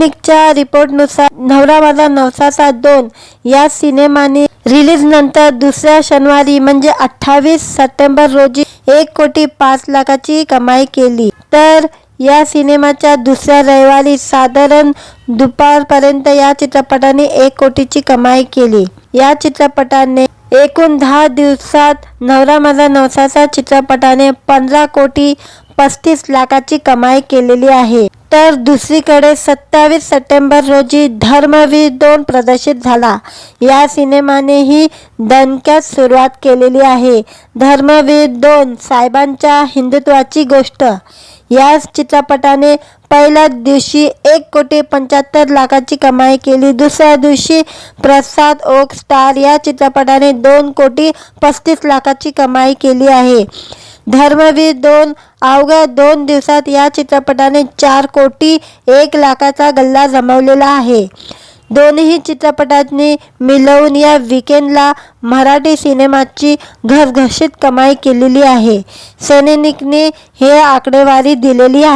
सैनिकच्या रिपोर्टनुसार नवरा माझा नवसाचा 2 या सिनेमाने रिलीज नंतर दुसऱ्या शनिवारी म्हणजे 28 सप्टेंबर रोजी 1,05,00,000ची कमाई केली। तर या सिनेमाच्या दुसऱ्या रविवारी साधारण दुपारपर्यंत या चित्रपटाने 1 कोटीची कमाई केली। या चित्रपटाने एकूण 10 दिवसात नवरा माझा नवसाचा चित्रपटाने 15,35,00,000ची कमाई केलेली आहे। तर दुसरीकडे 27 सप्टेंबर रोजी धर्मवीर 2 प्रदर्शित झाला। या सिनेमानेही दणक्यात सुरुवात केलेली आहे। धर्मवीर 2 साहेबांच्या हिंदुत्वाची गोष्ट या चित्रपटाने पहिल्या दिवशी 1,75,00,000ची कमाई केली। दुसऱ्या दिवशी प्रसाद ओक स्टार या चित्रपटाने 2,35,00,000ची कमाई केली आहे। धर्मवीर 2 अवघ्या 2 दिवसात या चित्रपटाने 4,01,00,000चा गल्ला जमवलेला आहे। दोन्ही चित्रपटांनी मिळवून या वीकेंडला मराठी सिनेमाची घसघशीत कमाई केलेली आहे। सैनिकने हे आकडेवारी दिलेली आहे।